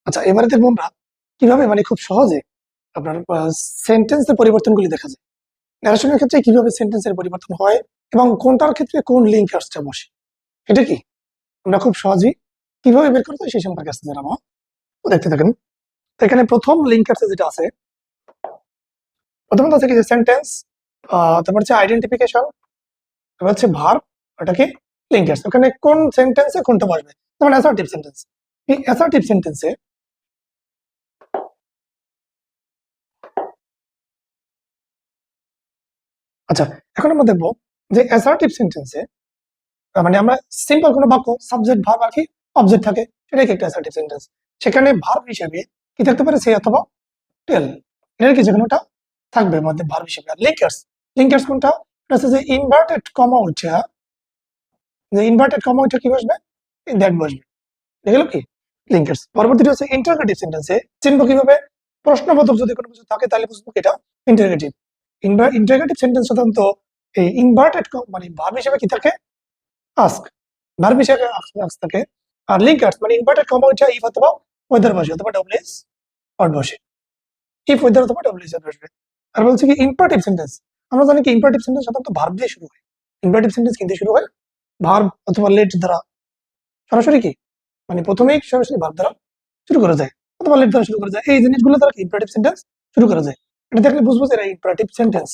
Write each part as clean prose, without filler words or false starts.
আচ্ছা, এবারে দেখবো আমরা কিভাবে মানে খুব সহজে আপনার সেন্টেন্সের পরিবর্তনগুলি দেখা যায়। ন্যারেশনের ক্ষেত্রে কিভাবে সেন্টেন্সের পরিবর্তন হয় এবং কোনটার ক্ষেত্রে কোন লিঙ্কার্সটা বসে, এটা কি আমরা খুব সহজেই কিভাবে বের করতে হয় সেই সম্পর্কে আজকে জানাবো। তো দেখতে থাকেন। তো এখানে প্রথম লিঙ্কার্সে যেটা আছে, প্রথমত আছে কি যে সেন্টেন্স, তারপর হচ্ছে আইডেন্টিফিকেশন, তারপর হচ্ছে ভার্ব, ওটাকে লিঙ্কার্স। ওখানে কোন সেন্টেন্সে কোনটা বসবে, যেমন অ্যাসার্টিভ সেন্টেন্স। এই অ্যাসার্টিভ সেন্টেন্সে আচ্ছা, এখন আমরা দেখবো যে অ্যাসার্টিভ সেন্টেন্সে মানে আমরা সিম্পল কোনো বাক্য সাবজেক্ট ভার্ব আর কি অবজেক্ট থাকে, সেটাই কি একটা অ্যাসার্টিভ সেন্টেন্স। সেখানে ভার্ব হিসেবে কি থাকতে পারে, সে অথবা টেল, এর কি যেকোনোটা থাকবে মধ্যে ভার্ব হিসেবে। আর লিঙ্কার্স, লিঙ্কার্স কোনটা, এটা হচ্ছে যে ইনভার্টেড কমা উঠছে, যে ইনভার্টেড কমা উঠে কি বসবে, দ্যাট বসবে, এগুলো কি লিঙ্কার্স। পরবর্তীটা হচ্ছে ইন্টারোগেটিভ সেন্টেন্সে চিনবো কিভাবে, প্রশ্নবোধক যদি কোনো কিছু থাকে তাহলে বুঝবো কি এটা ইন্টারোগেটিভ। ইন্টারোগেটিভ সেন্টেন্স সাধারণত এই ইনভার্টেড মানে ভার্ব হিসেবে কি থাকে, আস্ক, ভার্ব হিসেবে আস্ক থাকে। আর লিঙ্কার্স মানে ইনভার্টেড কমা উঠে ইফ অথবা ওয়েদার বসে অথবা ডব্লিউএস অর বসে, ইফ ওয়েদার অথবা ডব্লিউএস অর বসবে। আর বলছে কি ইম্পারেটিভ সেন্টেন্স, আমরা জানি কি ইম্পারেটিভ সেন্টেন্স সাধারণত ভার্ব দিয়ে শুরু হয়। ইম্পারেটিভ সেন্টেন্স কিন্তু শুরু হয় ভার্ব অথবা লেট দ্বারা, সরাসরি কি মানে প্রথমেই সরাসরি ভার্ব দ্বারা শুরু করা যায় অথবা লেট দ্বারা শুরু করা যায়, এই জিনিসগুলো দ্বারা ইম্পারেটিভ সেন্টেন্স শুরু করা যায়। এটা দেখলে বুঝবো যে এটা ইম্পারেটিভ সেন্টেন্স।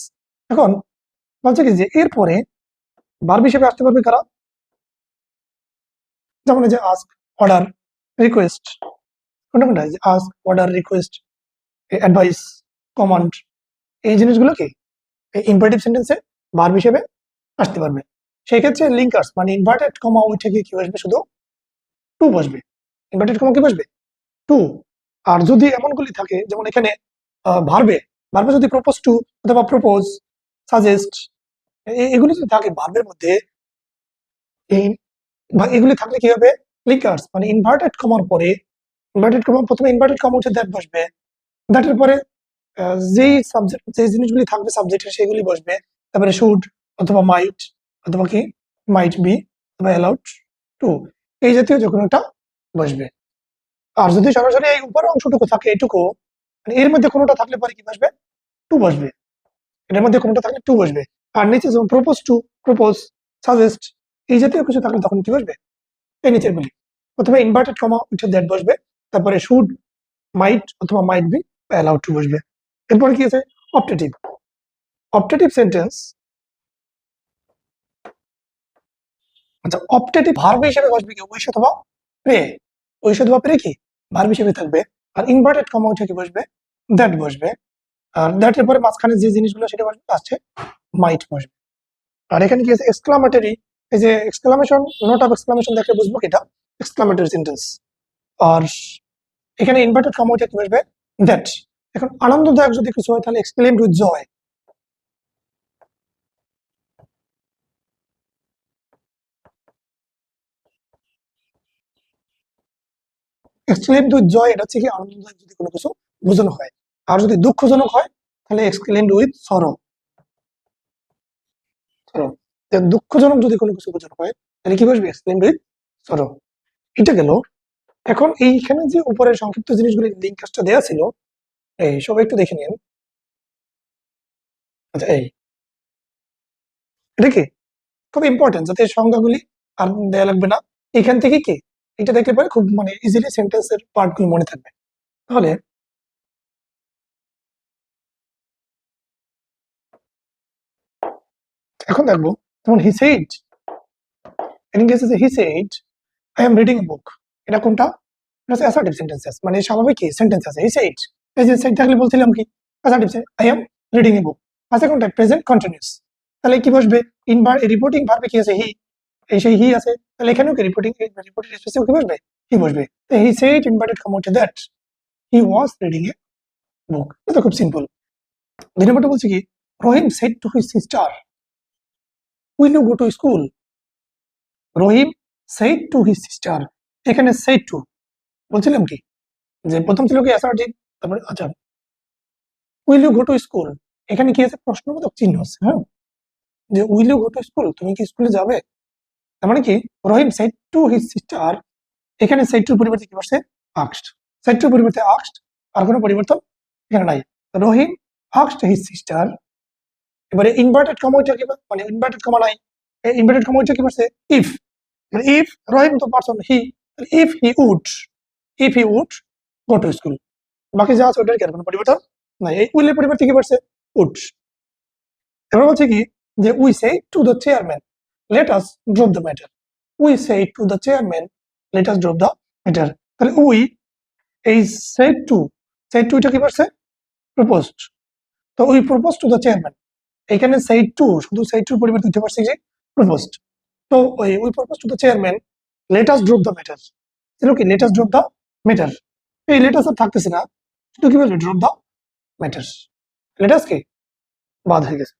এখন বলছে কি যে এরপরে ভার্ব হিসেবে আসতে পারবে কারা, যেমন এই যে আস্ক, অর্ডার, রিকোয়েস্ট, কোনটা কোনটা, যে ask, order, request, advice, command, এই জিনিসগুলো কি ইম্পারেটিভ সেন্টেন্সে ভার্ব হিসেবে আসতে পারবে। সেই ক্ষেত্রে লিঙ্কার্স মানে ইনভার্টেড কমা উঠে গিয়ে কি বসবে, শুধু টু বসবে। ইনভার্টেড কমা কি বসবে, টু। আর যদি এমনগুলি থাকে যেমন এখানে ভার্বে, ভার্বে যদি প্রপোজ টু অথবা প্রপোজ, সাজেস্ট, এগুলি যদি থাকে ভার্বের মধ্যে, এই এগুলি থাকলে কি হবে, লিঙ্কার্স মানে ইনভার্টেড কমার পরে, ইনভার্টেড কমা প্রথমে ইনভার্টেড কমা উঠে দ্যাট বসবে, দ্যাটের পরে যেই সাবজেক্ট যে জিনিসগুলি থাকবে সাবজেক্টের সেগুলি বসবে, তারপরে শুড অথবা মাইট অথবা কি মাইট বি অথবা অ্যালাউড টু, এই জাতীয় যে কোনো একটা বসবে। আর যদি সরাসরি এই উপরের অংশটুকু থাকে এইটুকু, মানে এর মধ্যে কোনোটা থাকলে পরে কি বসবে, টু বসবে, এটার মধ্যে কোনোটা থাকলে টু বসবে। আর নিচে যেমন প্রপোজ টু, প্রপোজ, সাজেস্ট, এই জাতীয় কিছু থাকলে তখন কি বসবে, এই নিচের গুলি। প্রথমে ইনভার্টেড কমা উঠে দ্যাট বসবে, তারপরে শুড, মাইট অথবা মাইট বি বা অ্যালাউড টু বসবে। এরপরে কি আছে, অপটেটিভ। অপটেটিভ সেন্টেন্স, আচ্ছা অপটেটিভ ভার্ব হিসেবে বসবে কি উইশ অথবা প্রে, উইশ অথবা প্রে কি ভার্ব হিসেবে থাকবে। আর ইনভার্টেড কমা উঠে কি বসবে, দ্যাট বসবে। আর দ্যাটের পরে মাঝখানে যে জিনিসগুলো সেটা বসবে, লাস্টে মাইট বসবে। আর এখানে কি আছে এক্সক্লামেটরি, এই যে এক্সক্লামেশন, নোট অফ এক্সক্লামেশন দেখলে বুঝবো কি এটা এক্সক্লামেটরি সেন্টেন্স। আর এখানে ইনভার্টেড কমা উঠে কি বসবে, দ্যাট। এখন আনন্দদায়ক যদি কিছু হয় তাহলে exclaimed with joy, exclaimed with joy, এটা হচ্ছে কি আনন্দদায়ক যদি কোনো কিছু বোঝানো হয়। আর যদি দুঃখজনক হয় তাহলে এক্সক্লেমড উইথ সরো, সরো। দুঃখজনক যদি কোনো কিছু বোঝানো হয় তাহলে কি বসবে, এক্সক্লেমড উইথ সরো। এটা গেল। এখন এইখানে যে উপরের সংক্ষিপ্ত জিনিসগুলি লিঙ্ক কাজটা দেওয়া ছিল, এই সবাই একটু দেখে নিন। আচ্ছা এই এটা কি খুব ইম্পর্টেন্ট, যাতে এই সংজ্ঞাগুলি আর দেয়া লাগবে না। এখান থেকে কি এটা দেখলে পরে খুব মানে ইজিলি সেন্টেন্সের পার্টগুলো মনে থাকবে। তাহলে এখন দেখবো, যেমন হি সেইড, ইংলিশে যে he said I am reading a book, এটা কোনটা, এটা হচ্ছে অ্যাসার্টিভ সেন্টেন্সেস, মানে স্বাভাবিক কি সেন্টেন্স আছে। হি সেইড, এই যে সেইড থাকলে বলছিলাম কি assertive, I am reading a বুক। আচ্ছা কোনটা, প্রেজেন্ট কন্টিনিউয়াস, তাহলে কি বসবে, ইনভার রিপোর্টিং ভার্বে কি আছে, হি, এই সেই হি আছে, তাহলে এখানেও কি রিপোর্টিং, রিপোর্টেড স্পেসিও কি বসবে, হি বসবে। তো হি সেইড ইনভার্টেড কমা উঠে that he was reading a book, এটা তো খুব সিম্পল। দুই নম্বরটা বলছে কি, Rahim said to his sister will you go to school, Rahim said to his sister, এখানে সেড টু বলছিলাম কি যে প্রথম ছিল কি অ্যাসার্টিভ, তারপরে আচ্ছা will you go to school, এখানে কি আছে প্রশ্নবোধক চিহ্ন আছে, হ্যাঁ, যে will you go to school, তুমি কি স্কুলে যাবে। তার মানে কি Rahim said to his sister, এখানে সেড টুর পরিবর্তে কি বসছে, আস্কড। সেড টু পরিবর্তে আস্কড, আর কোনো পরিবর্তন এখানে নাই। রহিম আস্কড হিজ সিস্টার। এবারে ইনভার্টেড কমা ওইটা কি, মানে ইনভার্টেড কমা নাই, ইনভার্টেড কমা ওইটা কি বলছে, ইফ, মানে ইফ রহিম তো person he, if he would, if he would go to school, বাকি যা আছে ওটার কি আর কোনো পরিবর্তন নাই, এই উইলের পরিবর্তে কি বলছে, উড। এবার বলছে কি যে we say to the chairman let us drop the matter, we say to the chairman let us drop the matter. তাহলে উই, এই সেড টু, সেড টু এটা কি বলছে, প্রপোজড, তো we propose to the chairman, এখানে said two, শুধু shed টুর পরিবর্তে দিতে পারছি যে প্রপোজড, তো we propose to the chairman let us drop the matter, ছিল কি let us drop the matter, এই লেট আস আর থাকতেছে না, শুধু কি বলবে drop the matter, let us কি বাদ হয়ে গেছে।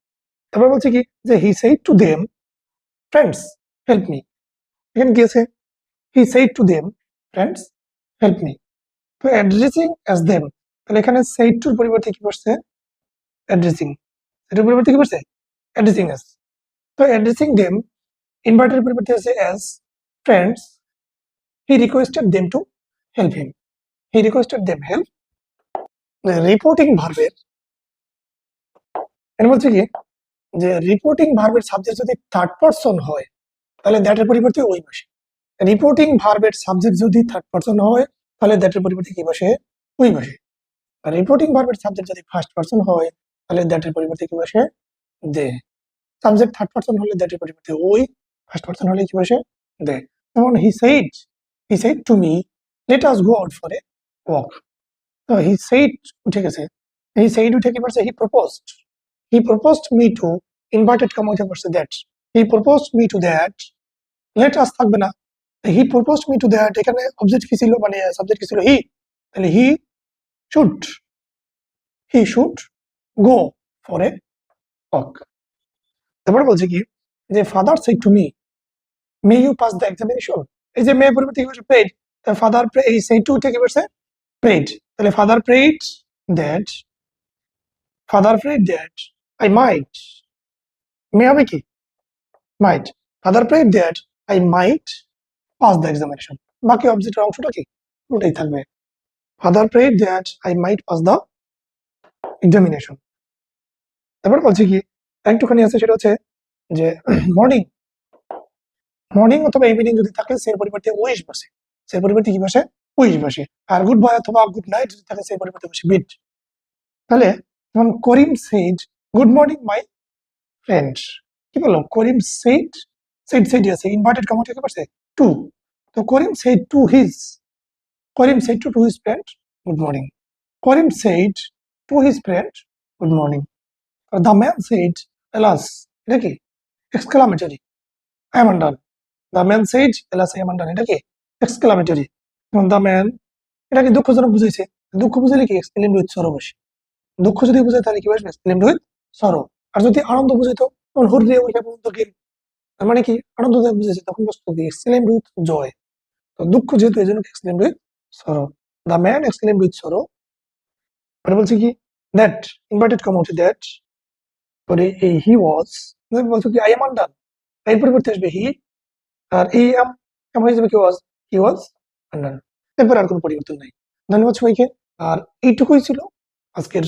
তারপর বলছে কি যে he said to them friends help me, এখানে কি আছে, he said to them friends help me, তো অ্যাড্রেসিং অ্যাজ দেম, তাহলে এখানে সেড টুর পরিবর্তে কি বসছে, অ্যাড্রেসিং, এটার পরিবর্তে কি বসছে, অ্যাড্রেসিং অ্যাজ, তো অ্যাড্রেসিং দেম ইনভার্টের পরিবর্তে আছে as friends, he requested them to help him, he requested them help. Reporting ভার্বের, এর বলছে কি যে রিপোর্টিং ভার্বের সাবজেক্ট যদি থার্ড পারসন হয় তাহলে দ্যাটের পরিবর্তে ওই বসে, রিপোর্টিং ভার্বের সাবজেক্ট যদি থার্ড পারসন হয় তাহলে দ্যাটের পরিবর্তে কি বসে, ওই বসে। আর রিপোর্টিং ভার্বের সাবজেক্ট যদি ফার্স্ট পারসন হয় তাহলে দ্যাটের পরিবর্তে কি বসে, দে। সাবজেক্ট থার্ড পারসন হলে দ্যাটের পরিবর্তে ওই, ফার্স্ট পারসন হলে কি বসে, দে। যেমন he said to me let us go out for a walk, তো হি সেড উঠে গেছে, হি সেড উঠে কি বলছে, he proposed me to, inverted comma উঠে বসছে that, he proposed me to that, let us থাকবে না, he proposed me to that, এখানে অবজেক্ট কি ছিল, মানে সাবজেক্ট কি ছিল, হি, তাহলে should he should go for a walk. তারপরে বলছে কি যে father said to me may you pass the examination, এই যে মে পরিবর্তে কি বলছে, প্রেড, ফাদার এই সেড টু থেকে বলছে প্রেড, তাহলে father prayed that, I might, may হবে কি might, father prayed that I might pass the examination, বাকি অবজেক্টের অংশটা কি ওটাই থাকবে, father prayed that I might pass the examination. তারপর বলছে কি একটুখানি আছে, সেটা হচ্ছে যে মর্নিং, মর্নিং অথবা ইভিনিং যদি থাকে সেই পরিবর্তে উইশ বসে, সেই পরিবর্তে কি বসে, উইশ বসে। আর গুড বাই অথবা গুড নাইট যদি থাকে সেই পরিবর্তে বসে বিট। তাহলে যেমন Karim said good morning my friend, কি বললো, করিম সেড আছে, ইনভার্টেড কমা থেকে বসে টু, তো Karim said to his friend good morning, Karim said to his friend good morning. The man said alas, এটা কি exclamatory, I am done, the man said alas I am done, এটা কি exclamatory. The man, এটা কি দুঃখজনক বুঝাইছে, দুঃখ বুঝাইলে কি এক্সক্লেমড উইথ সরো বসে, দুঃখ যদি বুঝায় তাহলে কি বসবে, এক্সক্লেমড উইথ সরো। আর যদি আনন্দ বুঝাইতো তখন হুররে ওই পর্যন্ত গেম, তার মানে কি আনন্দদায়ক বুঝাইছে তখন বসতো কি এক্সক্লেমড উইথ জয়, তো দুঃখ যেহেতু এই জন্য exclaimed with sorrow, the man exclaimed with sorrow. পরে বলছে কি দ্যাট, ইনভার্টেড কমা উঠে দ্যাট, পরে এই হি ওয়াজ, বলছো কি আই এম আনডান, এর পরিবর্তে আসবে হি, আর এই এম হয়ে যাবে কি ওয়াজ, হি ওয়াজ আনডান, এরপর আর কোনো পরিবর্তন নাই। ধন্যবাদ সবাইকে। আর এইটুকুই ছিল আজকের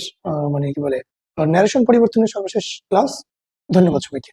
মানে কি বলে ন্যারেশন পরিবর্তনের সর্বশেষ ক্লাস। ধন্যবাদ সবাইকে।